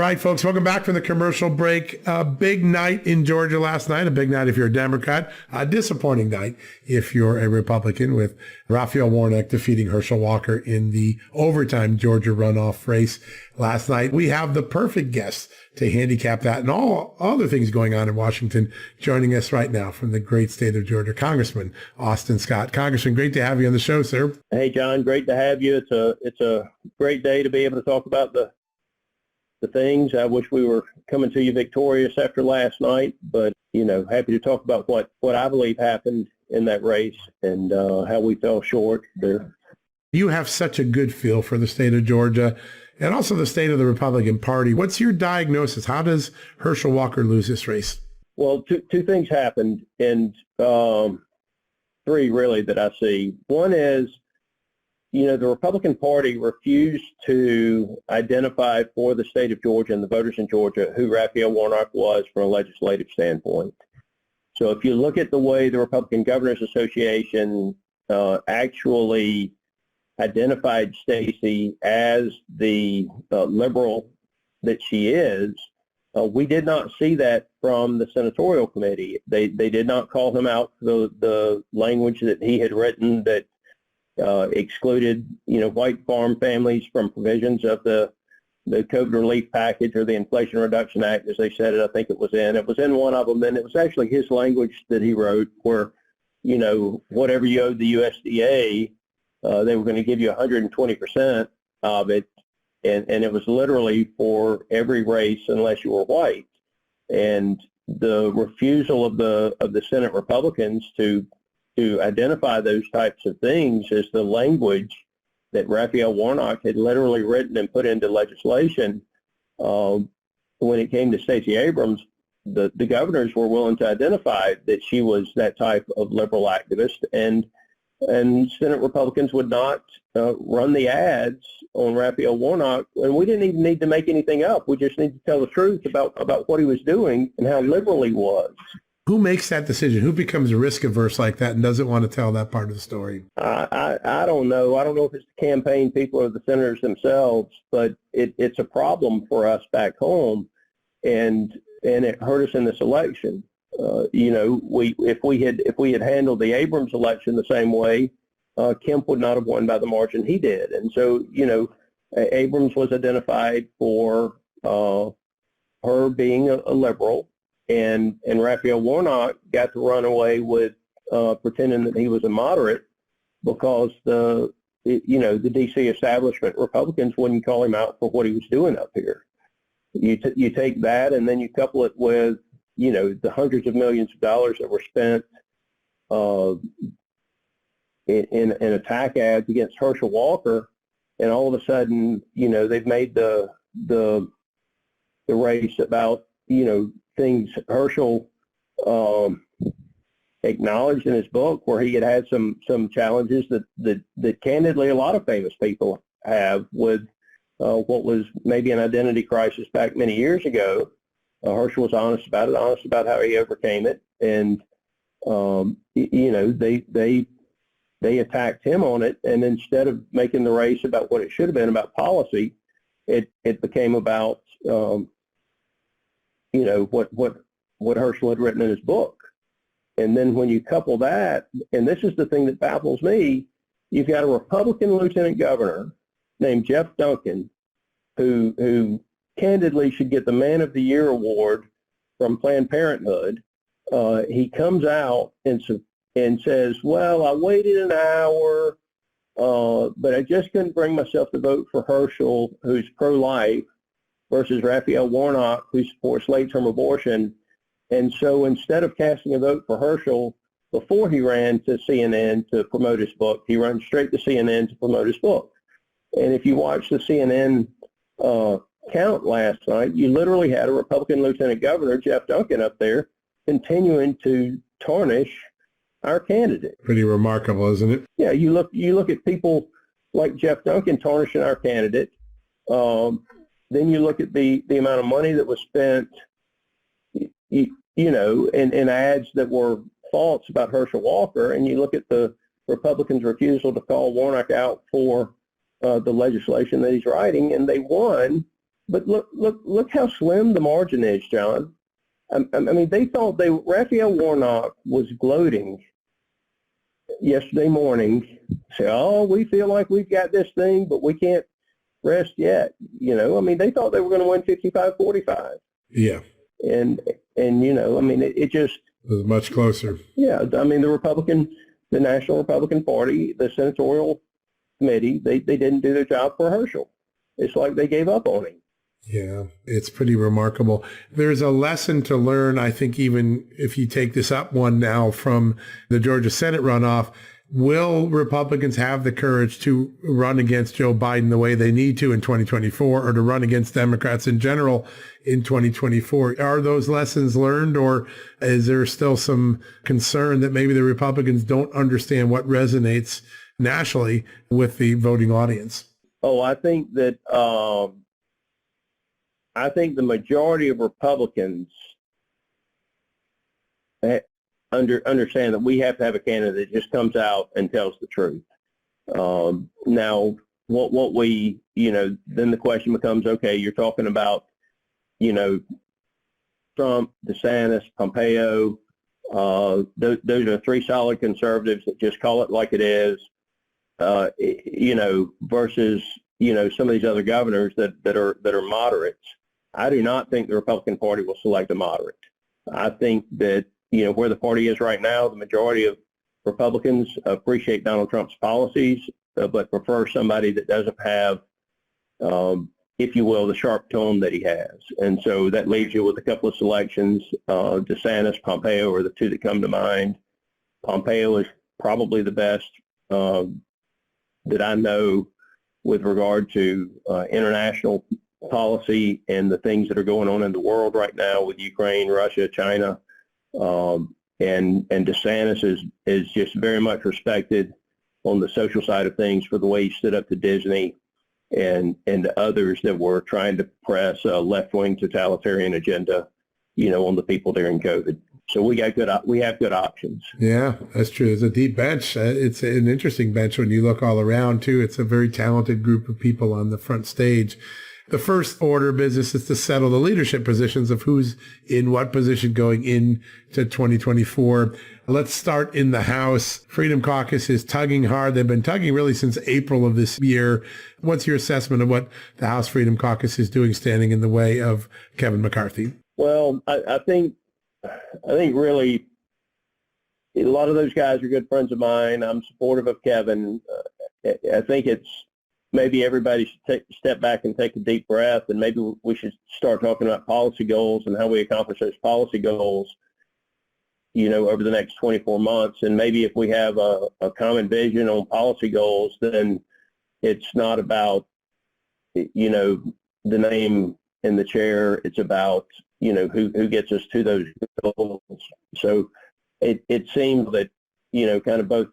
right, folks, welcome back from the commercial break. A big night in Georgia last night, a big night if you're a Democrat, a disappointing night if you're a Republican, with Raphael Warnock defeating Herschel Walker in the overtime Georgia runoff race last night. We have the perfect guest to handicap that and all other things going on in Washington joining us right now from the great state of Georgia, Congressman Austin Scott. Congressman, great to have you on the show, sir. Hey, John, great to have you. It's a great day to be able to talk about the things. I wish we were coming to you victorious after last night, but, happy to talk about what I believe happened in that race and how we fell short there. You have such a good feel for the state of Georgia and also the state of the Republican Party. What's your diagnosis? How does Herschel Walker lose this race? Well, two things happened, and three really that I see. One is, the Republican Party refused to identify for the state of Georgia and the voters in Georgia who Raphael Warnock was from a legislative standpoint. So if you look at the way the Republican Governors Association actually identified Stacey as the liberal that she is, we did not see that from the senatorial committee. They did not call him out for the language that he had written that excluded, white farm families from provisions of the COVID relief package or the Inflation Reduction Act, as they said it. I think it was in one of them, and it was actually his language that he wrote where, whatever you owed the USDA, they were going to give you 120% of it, and it was literally for every race unless you were white. And the refusal of the Senate Republicans to identify those types of things as the language that Raphael Warnock had literally written and put into legislation. When it came to Stacey Abrams, the governors were willing to identify that she was that type of liberal activist, and Senate Republicans would not run the ads on Raphael Warnock, and we didn't even need to make anything up. We just need to tell the truth about what he was doing and how liberal he was. Who makes that decision? Who becomes risk averse like that and doesn't want to tell that part of the story? I don't know. I don't know if it's the campaign people or the senators themselves, but it's a problem for us back home, and it hurt us in this election. If we had handled the Abrams election the same way, Kemp would not have won by the margin he did. And so, Abrams was identified for her being a liberal. And Raphael Warnock got to run away with pretending that he was a moderate because the D.C. establishment Republicans wouldn't call him out for what he was doing up here. You take that and then you couple it with the hundreds of millions of dollars that were spent in attack ads against Herschel Walker, and all of a sudden they've made the race about things Herschel acknowledged in his book, where he had some challenges that candidly a lot of famous people have with what was maybe an identity crisis back many years ago. Herschel was honest about how he overcame it, and they attacked him on it, and instead of making the race about what it should have been about policy, it became about what Herschel had written in his book. And then when you couple that, and this is the thing that baffles me, you've got a Republican lieutenant governor named Jeff Duncan, who candidly should get the Man of the Year award from Planned Parenthood. He comes out and says, well, I waited an hour, but I just couldn't bring myself to vote for Herschel, who's pro-life, versus Raphael Warnock, who supports late-term abortion. And so instead of casting a vote for Herschel before he ran to CNN to promote his book, he ran straight to CNN to promote his book. And if you watch the CNN count last night, you literally had a Republican Lieutenant Governor, Jeff Duncan, up there continuing to tarnish our candidate. Pretty remarkable, isn't it? Yeah, you look at people like Jeff Duncan tarnishing our candidate. Then you look at the amount of money that was spent, in ads that were false about Herschel Walker, and you look at the Republicans' refusal to call Warnock out for the legislation that he's writing, and they won But look how slim the margin is, John. I mean, Raphael Warnock was gloating yesterday morning, say, "Oh, we feel like we've got this thing, but we can't rest yet." I mean, they thought they were going to win 55-45. Yeah. And I mean, it just It was much closer. Yeah, I mean, the National Republican Party, the senatorial committee, they didn't do their job for Herschel. It's like they gave up on him. Yeah, it's pretty remarkable. There's a lesson to learn, I think, even if you take this up one now from the Georgia Senate runoff. Will Republicans have the courage to run against Joe Biden the way they need to in 2024, or to run against Democrats in general in 2024? Are those lessons learned, or is there still some concern that maybe the Republicans don't understand what resonates nationally with the voting audience? Oh, I think that the majority of Republicans understand that we have to have a candidate that just comes out and tells the truth. Now, what we, then the question becomes, okay, you're talking about, Trump, DeSantis, Pompeo. Those are three solid conservatives that just call it like it is, versus, some of these other governors that are moderates. I do not think the Republican Party will select a moderate. I think that, where the party is right now, the majority of Republicans appreciate Donald Trump's policies, but prefer somebody that doesn't have, if you will, the sharp tone that he has. And so that leaves you with a couple of selections. DeSantis, Pompeo are the two that come to mind. Pompeo is probably the best that I know with regard to international policy and the things that are going on in the world right now with Ukraine, Russia, China. And DeSantis is just very much respected on the social side of things for the way he stood up to Disney and others that were trying to press a left-wing totalitarian agenda, on the people during COVID. So we have good options. Yeah, that's true. It's a deep bench. It's an interesting bench when you look all around too. It's a very talented group of people on the front stage. The first order of business is to settle the leadership positions of who's in what position going into 2024. Let's start in the House. Freedom Caucus is tugging hard. They've been tugging really since April of this year. What's your assessment of what the House Freedom Caucus is doing, standing in the way of Kevin McCarthy? Well, I think really a lot of those guys are good friends of mine. I'm supportive of Kevin. I think it's maybe everybody should step back and take a deep breath, and maybe we should start talking about policy goals and how we accomplish those policy goals, over the next 24 months. And maybe if we have a common vision on policy goals, then it's not about, the name in the chair. It's about, who gets us to those goals. So it seems that, kind of both,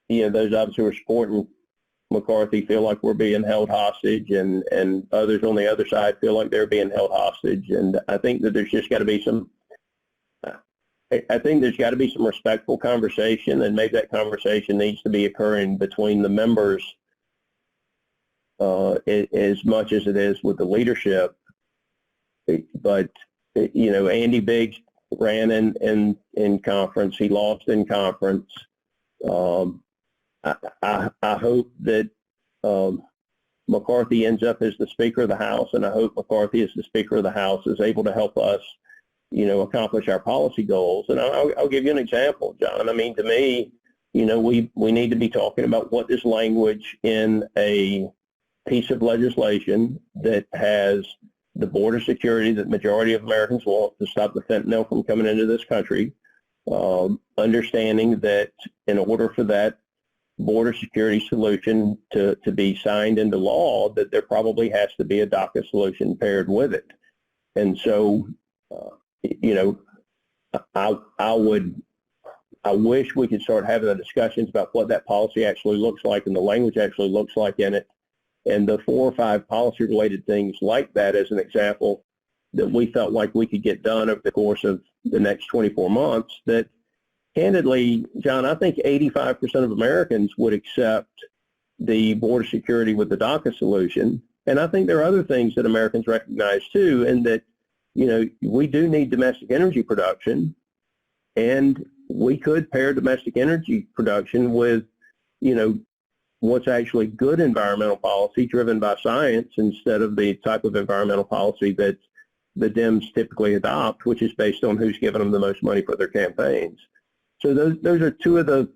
those of us who are supporting McCarthy feel like we're being held hostage, and others on the other side feel like they're being held hostage. And I think that there's just got to be some respectful conversation, and maybe that conversation needs to be occurring between the members as much as it is with the leadership. But, Andy Biggs ran in conference. He lost in conference. I hope that McCarthy ends up as the Speaker of the House, and I hope McCarthy as the Speaker of the House is able to help us, accomplish our policy goals. And I'll give you an example, John. I mean, to me, we need to be talking about what is language in a piece of legislation that has the border security that the majority of Americans want to stop the fentanyl from coming into this country, understanding that in order for that border security solution to be signed into law, that there probably has to be a DACA solution paired with it. And so, I wish we could start having the discussions about what that policy actually looks like and the language actually looks like in it. And the 4 or 5 policy-related things like that, as an example, that we felt like we could get done over the course of the next 24 months, that candidly, John, I think 85% of Americans would accept the border security with the DACA solution. And I think there are other things that Americans recognize too, and that, we do need domestic energy production, and we could pair domestic energy production with, what's actually good environmental policy driven by science instead of the type of environmental policy that the Dems typically adopt, which is based on who's giving them the most money for their campaigns. So those are two of the,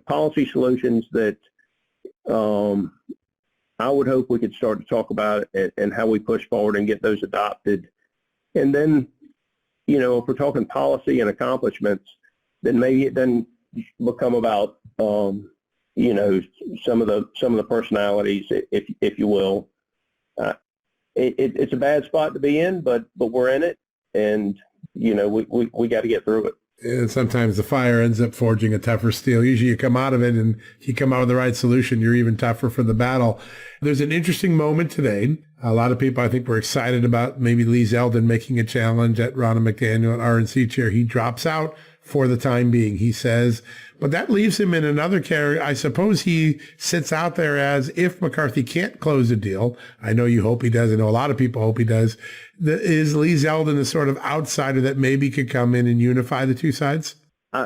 policy solutions that I would hope we could start to talk about and how we push forward and get those adopted. And then, if we're talking policy and accomplishments, then maybe it doesn't become about, some of the personalities, if you will. It's a bad spot to be in, but we're in it, and we got to get through it. And sometimes the fire ends up forging a tougher steel. Usually you come out of it, and if you come out with the right solution, you're even tougher for the battle. There's an interesting moment today. A lot of people, I think, were excited about maybe Lee Zeldin making a challenge at Ronna McDaniel, RNC chair. He drops out for the time being, he says. But that leaves him in another category. I suppose he sits out there as if McCarthy can't close a deal. I know you hope he does. I know a lot of people hope he does. Is Lee Zeldin the sort of outsider that maybe could come in and unify the two sides?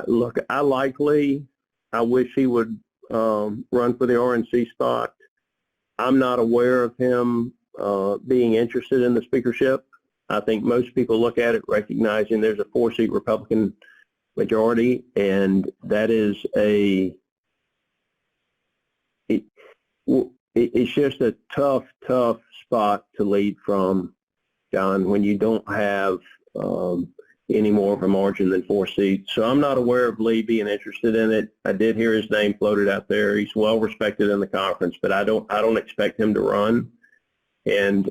Look, I like Lee. I wish he would run for the RNC spot. I'm not aware of him being interested in the speakership. I think most people look at it recognizing there's a 4-seat Republican majority, and that is it's just a tough spot to lead from, John, when you don't have any more of a margin than 4 seats. So I'm not aware of Lee being interested in it. I did hear his name floated out there. He's well respected in the conference, but I don't expect him to run. And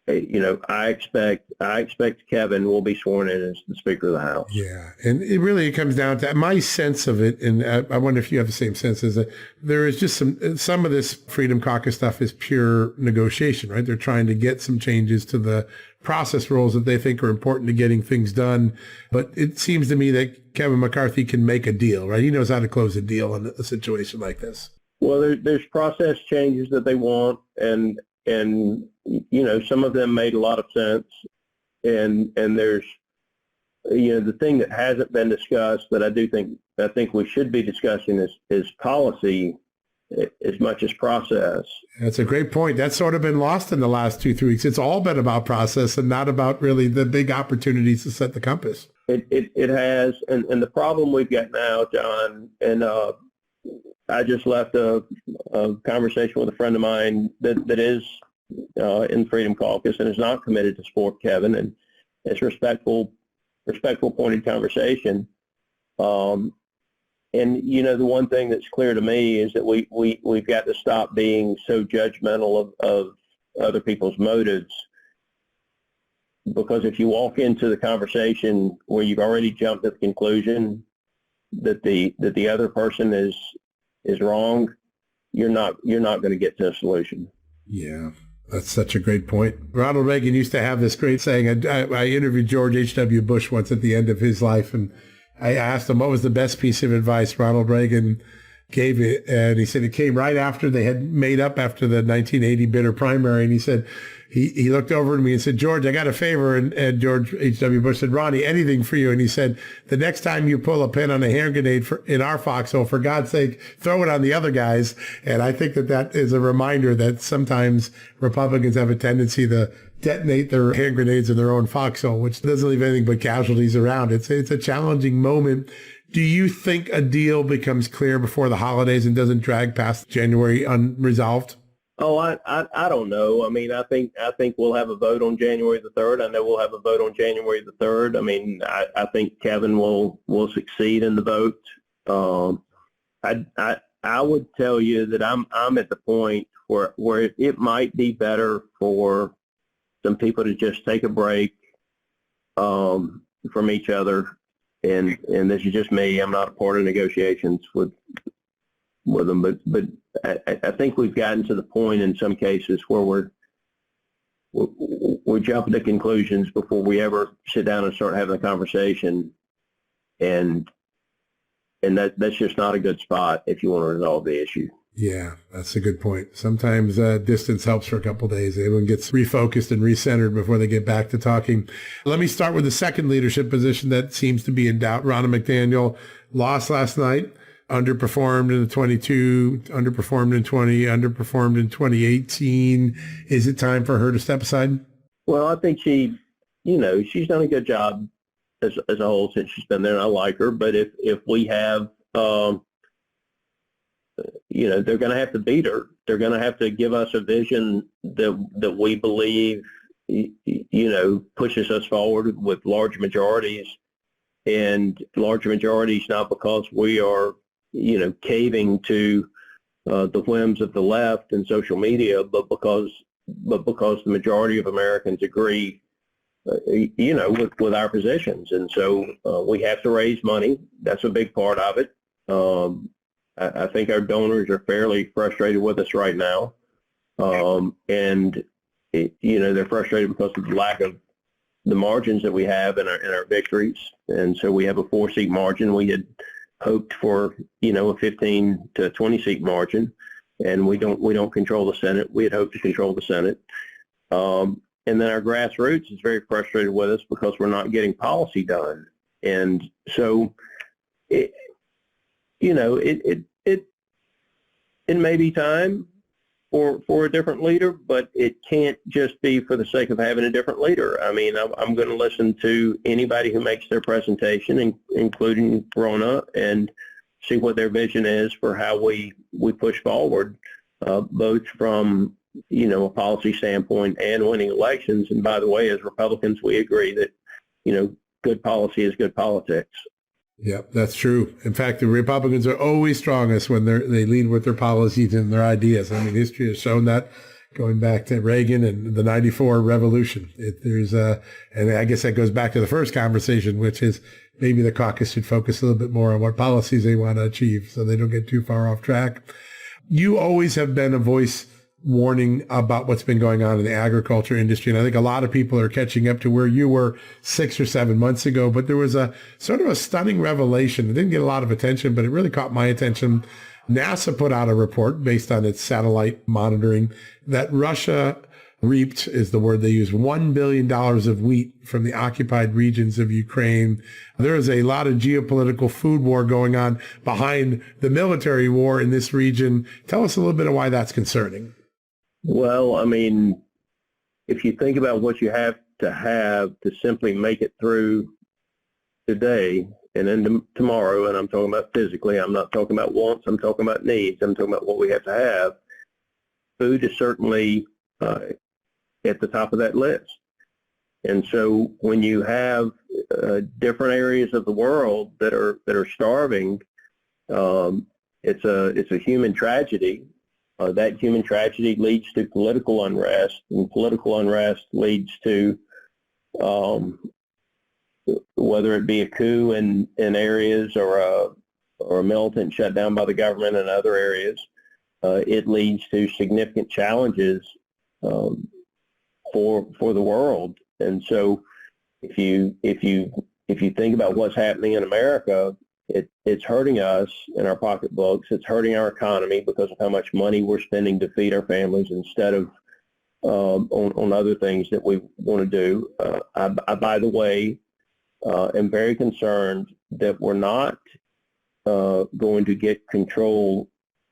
I expect Kevin will be sworn in as the Speaker of the House. Yeah, and it really comes down to my sense of it, and I wonder if you have the same sense, is that there is just some of this Freedom Caucus stuff is pure negotiation, right? They're trying to get some changes to the process rules that they think are important to getting things done. But it seems to me that Kevin McCarthy can make a deal, right? He knows how to close a deal in a situation like this. Well, there's process changes that they want, and some of them made a lot of sense, and there's the thing that hasn't been discussed that I think we should be discussing is policy as much as process. That's a great point. That's sort of been lost in the last 2-3 weeks. It's all been about process and not about really the big opportunities to set the compass. It has, and the problem we've got now, John, and I just left a conversation with a friend of mine that is in Freedom Caucus and is not committed to support Kevin, and it's respectful, pointed conversation. And the one thing that's clear to me is that we've got to stop being so judgmental of other people's motives, because if you walk into the conversation where you've already jumped to the conclusion that the other person is wrong, you're not going to get to a solution. Yeah, that's such a great point. Ronald Reagan used to have this great saying. I interviewed George H.W. Bush once at the end of his life, and I asked him what was the best piece of advice Ronald Reagan gave it, and he said it came right after they had made up after the 1980 bitter primary, and he said, he looked over at me and said, George, I got a favor. And George H.W. Bush said, Ronnie, anything for you. And he said, the next time you pull a pin on a hand grenade in our foxhole, for God's sake, throw it on the other guys. And I think that is a reminder that sometimes Republicans have a tendency to detonate their hand grenades in their own foxhole, which doesn't leave anything but casualties around. It's a challenging moment. Do you think a deal becomes clear before the holidays and doesn't drag past January unresolved? Oh, I don't know. I mean, I think we'll have a vote on January the 3rd. I know we'll have a vote on January the 3rd. I mean, I think Kevin will succeed in the vote. I would tell you that I'm at the point where it might be better for some people to just take a break from each other. And this is just me. I'm not a part of negotiations with them, but I think we've gotten to the point in some cases where we're jumping to conclusions before we ever sit down and start having a conversation, and that's just not a good spot if you want to resolve the issue. Yeah, that's a good point. Sometimes distance helps for a couple of days. Everyone gets refocused and recentered before they get back to talking. Let me start with the second leadership position that seems to be in doubt. Ronna McDaniel lost last night, underperformed in the 22, underperformed in 20, underperformed in 2018. Is it time for her to step aside? Well, I think she's done a good job as a whole since she's been there, and I like her. But if we have, they're going to have to beat her. They're going to have to give us a vision that we believe, pushes us forward with large majorities, and large majorities not because we are, caving to the whims of the left and social media, but because the majority of Americans agree, with our positions. And so we have to raise money. That's a big part of it. I think our donors are fairly frustrated with us right now. And they're frustrated because of the lack of the margins that we have in our victories. And so we have a 4-seat margin. We had hoped for, a 15 to 20 seat margin, and we don't control the Senate. We had hoped to control the Senate. And then our grassroots is very frustrated with us because we're not getting policy done. And so it may be time for a different leader, but it can't just be for the sake of having a different leader. I mean, I'm going to listen to anybody who makes their presentation, including Ronna, and see what their vision is for how we push forward, both from, a policy standpoint and winning elections. And by the way, as Republicans, we agree that, good policy is good politics. Yeah, that's true. In fact, the Republicans are always strongest when they lead with their policies and their ideas. I mean, history has shown that going back to Reagan and the '94 revolution. And I guess that goes back to the first conversation, which is maybe the caucus should focus a little bit more on what policies they want to achieve so they don't get too far off track. You always have been a voice warning about what's been going on in the agriculture industry. And I think a lot of people are catching up to where you were 6 or 7 months ago. But there was a sort of a stunning revelation. It didn't get a lot of attention, but it really caught my attention. NASA put out a report based on its satellite monitoring that Russia reaped, is the word they use, $1 billion of wheat from the occupied regions of Ukraine. There is a lot of geopolitical food war going on behind the military war in this region. Tell us a little bit of why that's concerning. Well, I mean, if you think about what you have to simply make it through today and into tomorrow, and I'm talking about physically, I'm not talking about wants, I'm talking about needs, I'm talking about what we have to have, food is certainly at the top of that list. And so when you have different areas of the world that are starving, it's a human tragedy. That human tragedy leads to political unrest, and political unrest leads to whether it be a coup in areas or a militant shutdown by the government in other areas. It leads to significant challenges for the world. And so if you think about what's happening in America, it's hurting us in our pocketbooks. It's hurting our economy because of how much money we're spending to feed our families instead of on other things that we want to do. I, by the way, am very concerned that we're not going to get control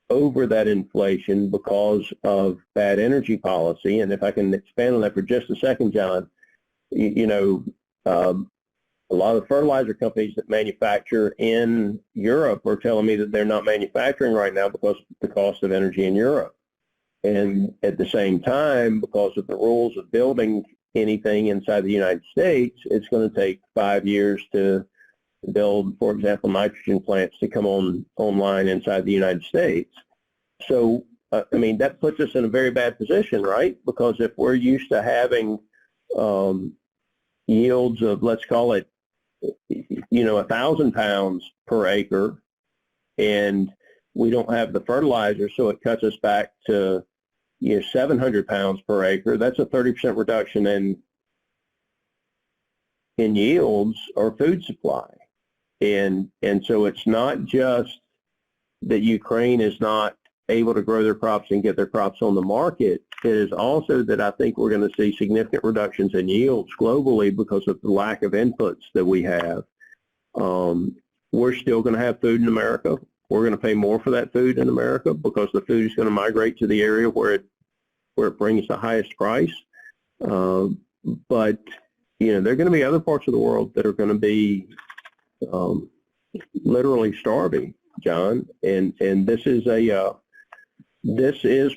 over that inflation because of bad energy policy. And if I can expand on that for just a second, John, a lot of fertilizer companies that manufacture in Europe are telling me that they're not manufacturing right now because of the cost of energy in Europe. And at the same time, because of the rules of building anything inside the United States, it's going to take 5 years to build, for example, nitrogen plants to come online inside the United States. So, that puts us in a very bad position, right? Because if we're used to having yields of, let's call it, 1,000 pounds per acre, and we don't have the fertilizer, so it cuts us back to 700 pounds per acre. That's a 30% reduction in yields or food supply. And so it's not just that Ukraine is not able to grow their crops and get their crops on the market, it is also that I think we're going to see significant reductions in yields globally because of the lack of inputs that we have. We're still going to have food in America. We're going to pay more for that food in America because the food is going to migrate to the area where it brings the highest price. But there are going to be other parts of the world that are going to be literally starving, John. And this is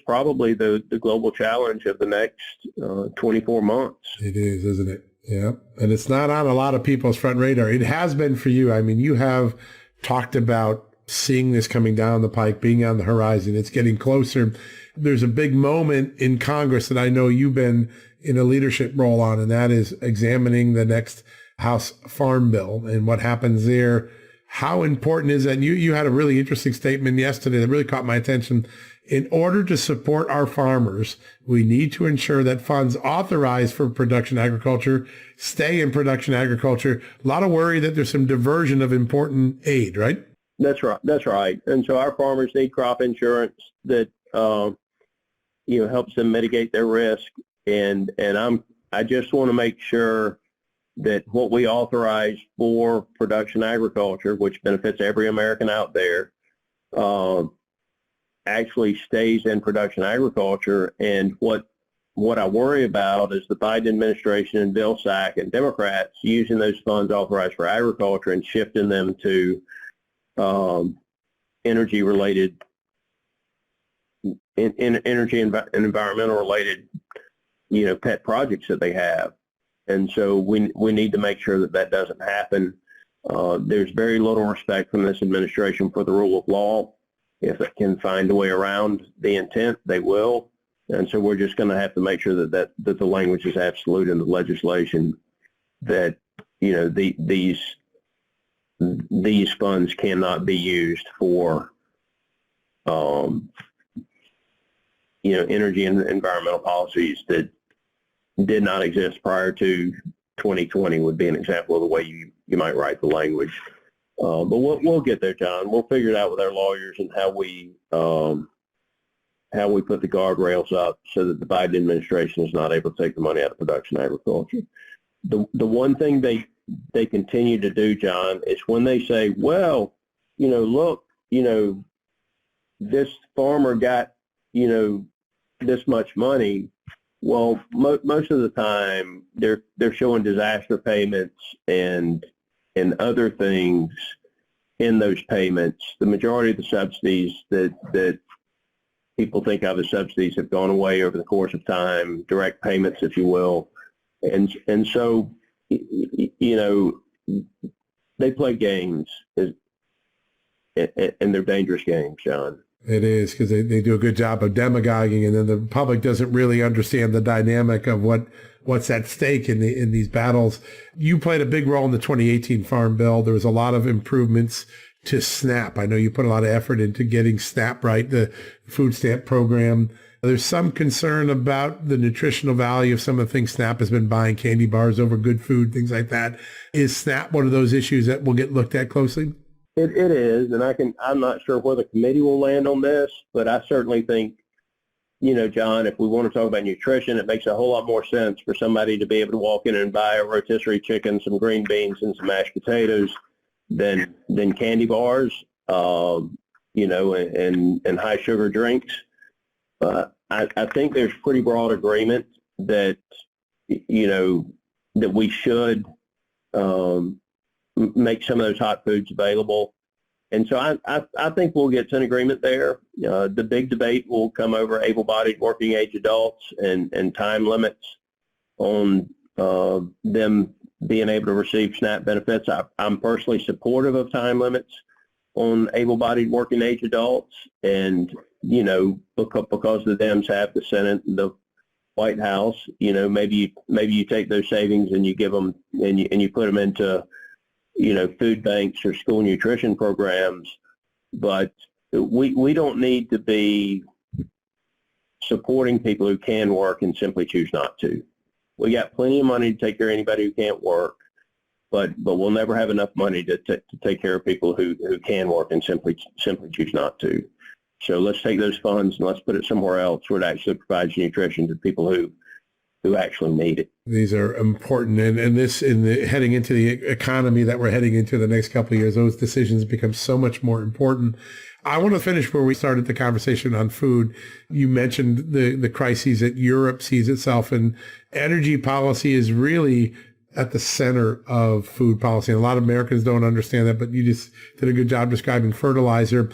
probably the global challenge of the next 24 months. It is, isn't it? Yeah. And it's not on a lot of people's front radar. It has been for you. I mean, you have talked about seeing this coming down the pike, being on the horizon. It's getting closer. There's a big moment in Congress that I know you've been in a leadership role on, and that is examining the next House Farm Bill and what happens there. How important is that? And you had a really interesting statement yesterday that really caught my attention. In order to support our farmers, we need to ensure that funds authorized for production agriculture stay in production agriculture. A lot of worry that there's some diversion of important aid, right? That's right. That's right. And so our farmers need crop insurance that helps them mitigate their risk. And I just want to make sure that what we authorize for production agriculture, which benefits every American out there, actually stays in production agriculture. And what I worry about is the Biden administration and Bill Sack and Democrats using those funds authorized for agriculture and shifting them to energy-related, energy and environmental-related, pet projects that they have. And so we need to make sure that doesn't happen. There's very little respect from this administration for the rule of law. If it can find a way around the intent, they will. And so we're just going to have to make sure that the language is absolute in the legislation, that these funds cannot be used for energy and environmental policies that did not exist prior to 2020 would be an example of the way you might write the language. But we'll get there, John. We'll figure it out with our lawyers and how we put the guardrails up so that the Biden administration is not able to take the money out of production agriculture. The one thing they continue to do, John, is when they say, well, look, this farmer got, this much money. Well, most of the time they're showing disaster payments and other things in those payments. The majority of the subsidies that people think of as subsidies have gone away over the course of time, direct payments, if you will. And so, they play games, and they're dangerous games, John. It is, because they do a good job of demagoguing, and then the public doesn't really understand the dynamic of what's at stake in these battles. You played a big role in the 2018 Farm Bill. There was a lot of improvements to SNAP. I know you put a lot of effort into getting SNAP right, the food stamp program. There's some concern about the nutritional value of some of the things SNAP has been buying, candy bars over good food, things like that. Is SNAP one of those issues that will get looked at closely? It is, and I'm not sure where the committee will land on this, but I certainly think, John, if we want to talk about nutrition, it makes a whole lot more sense for somebody to be able to walk in and buy a rotisserie chicken, some green beans, and some mashed potatoes than candy bars, and high sugar drinks. I think there's pretty broad agreement that, that we should make some of those hot foods available. And so I think we'll get to an agreement there. The big debate will come over able-bodied working age adults and time limits on them being able to receive SNAP benefits. I'm personally supportive of time limits on able-bodied working age adults, and because the Dems have the Senate and the White House, maybe you take those savings and you give them and you put them into food banks or school nutrition programs. But we don't need to be supporting people who can work and simply choose not to. We got plenty of money to take care of anybody who can't work, but we'll never have enough money to take care of people who can work and simply choose not to. So let's take those funds and let's put it somewhere else where it actually provides nutrition to people who actually need it. These are important, and this heading into the economy that we're heading into the next couple of years, those decisions become so much more important. I want to finish where we started the conversation on food. You mentioned the crises that Europe sees itself in. Energy policy is really at the center of food policy. And a lot of Americans don't understand that, but you just did a good job describing fertilizer.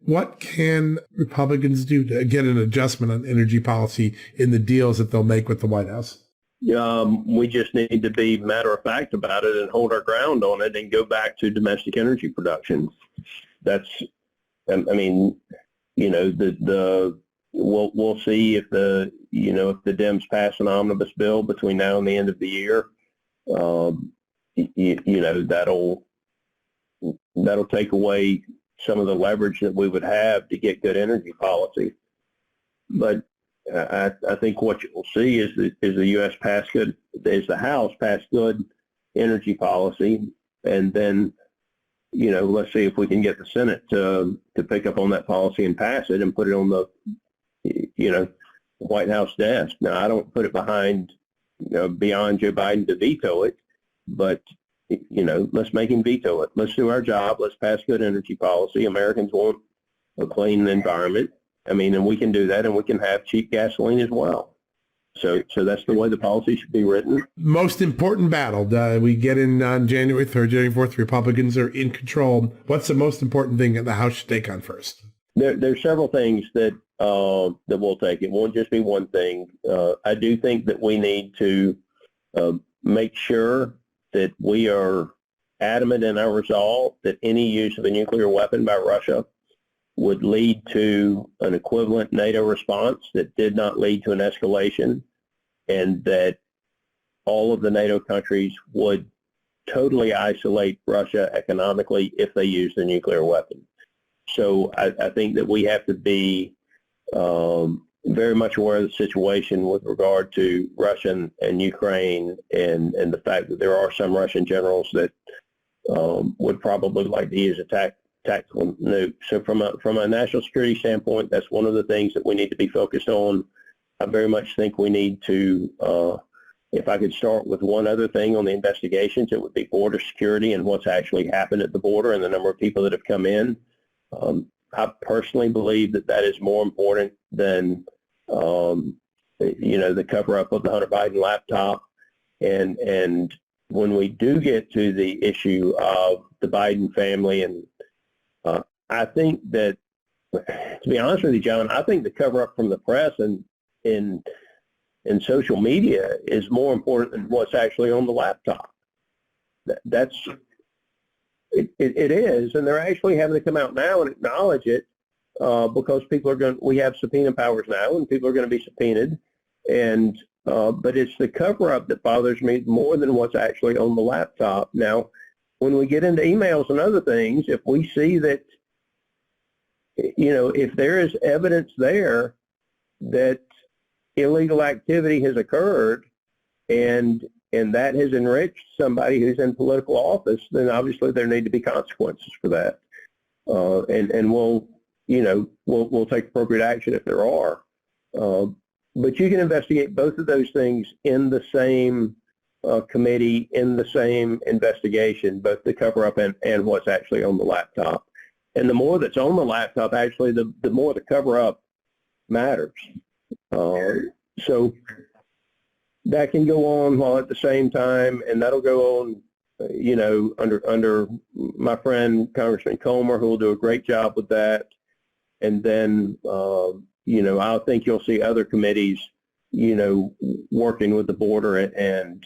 What can Republicans do to get an adjustment on energy policy in the deals that they'll make with the White House? We just need to be matter of fact about it and hold our ground on it and go back to domestic energy production. That's, I mean, you know, we'll see if the Dems pass an omnibus bill between now and the end of the year. You know, that'll take away some of the leverage that we would have to get good energy policy. But I think what you'll see is the U.S. pass good, is the House pass good energy policy, and then, you know, let's see if we can get the Senate to pick up on that policy and pass it and put it on the, you know, White House desk. Now, I don't put it behind, you know, beyond Joe Biden to veto it, but, you know, let's make him veto it. Let's do our job. Let's pass good energy policy. Americans want a clean environment. I mean, and we can do that, and we can have cheap gasoline as well. So that's the way the policy should be written. Most important battle we get in on January 3rd, January 4th. Republicans are in control. What's the most important thing that the House should take on first? There's several things that we'll take. It won't just be one thing. I do think that we need to make sure that we are adamant in our resolve that any use of a nuclear weapon by Russia would lead to an equivalent NATO response that did not lead to an escalation, and that all of the NATO countries would totally isolate Russia economically if they used a nuclear weapon. So I think that we have to be very much aware of the situation with regard to Russia and Ukraine, and the fact that there are some Russian generals that would probably like to use a tactical nuke. So from a national security standpoint, that's one of the things that we need to be focused on. I very much think we need to, if I could start with one other thing on the investigations, it would be border security and what's actually happened at the border and the number of people that have come in. I personally believe that is more important than, you know, the cover-up of the Hunter Biden laptop. And when we do get to the issue of the Biden family, and I think that, to be honest with you, John, I think the cover-up from the press and in social media is more important than what's actually on the laptop. It is, and they're actually having to come out now and acknowledge it because we have subpoena powers now, and people are going to be subpoenaed. And but it's the cover-up that bothers me more than what's actually on the laptop. Now, when we get into emails and other things, if we see that, you know, if there is evidence there that illegal activity has occurred and that has enriched somebody who's in political office, then obviously there need to be consequences for that. And we'll take appropriate action if there are. But you can investigate both of those things in the same committee, in the same investigation, both the cover-up and what's actually on the laptop. And the more that's on the laptop, actually, the more the cover-up matters. So that can go on while at the same time, and that'll go on, you know, under my friend Congressman Comer, who will do a great job with that. And then, you know, I think you'll see other committees, you know, working with the border and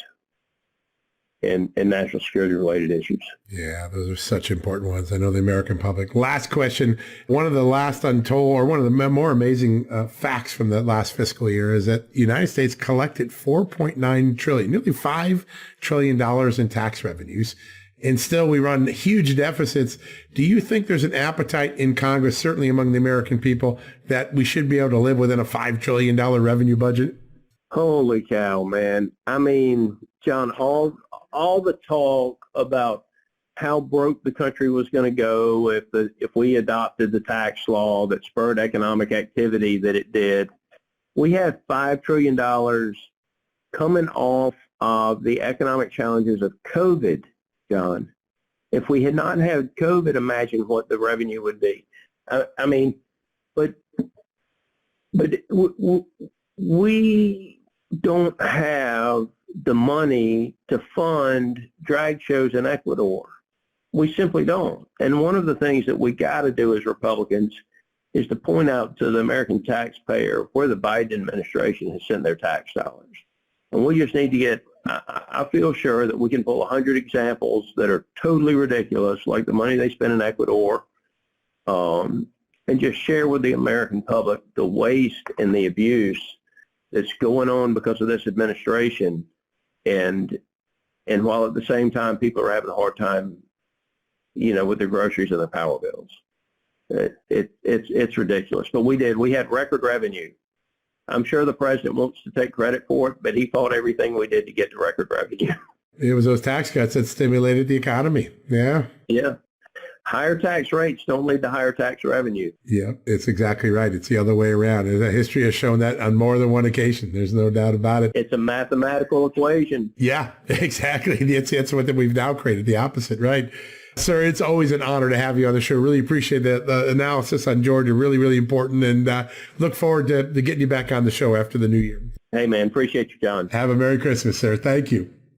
national security related issues. Yeah, those are such important ones. I know the American public. Last question. One of the last untold, or one of the more amazing facts from the last fiscal year is that the United States collected $4.9 trillion, nearly $5 trillion in tax revenues. And still we run huge deficits. Do you think there's an appetite in Congress, certainly among the American people, that we should be able to live within a $5 trillion revenue budget? Holy cow, man. I mean, John, all the talk about how broke the country was going to go if we adopted the tax law that spurred economic activity that it did. We had $5 trillion coming off of the economic challenges of COVID, John. If we had not had COVID, imagine what the revenue would be. I mean, but we don't have the money to fund drag shows in Ecuador. We simply don't. And one of the things that we got to do as Republicans is to point out to the American taxpayer where the Biden administration has sent their tax dollars. And we just need to get, I feel sure that we can pull 100 examples that are totally ridiculous, like the money they spend in Ecuador, and just share with the American public the waste and the abuse that's going on because of this administration. And while at the same time people are having a hard time, with their groceries and their power bills. It's ridiculous. But we had record revenue. I'm sure the president wants to take credit for it, but he fought everything we did to get to record revenue. It was those tax cuts that stimulated the economy. Yeah. Yeah. Higher tax rates don't lead to higher tax revenue. Yeah, it's exactly right. It's the other way around. And history has shown that on more than one occasion. There's no doubt about it. It's a mathematical equation. Yeah, exactly. It's what we've now created, the opposite, right? Sir, it's always an honor to have you on the show. Really appreciate the analysis on Georgia. Really, really important. And look forward to getting you back on the show after the new year. Hey, man. Appreciate you, John. Have a Merry Christmas, sir. Thank you.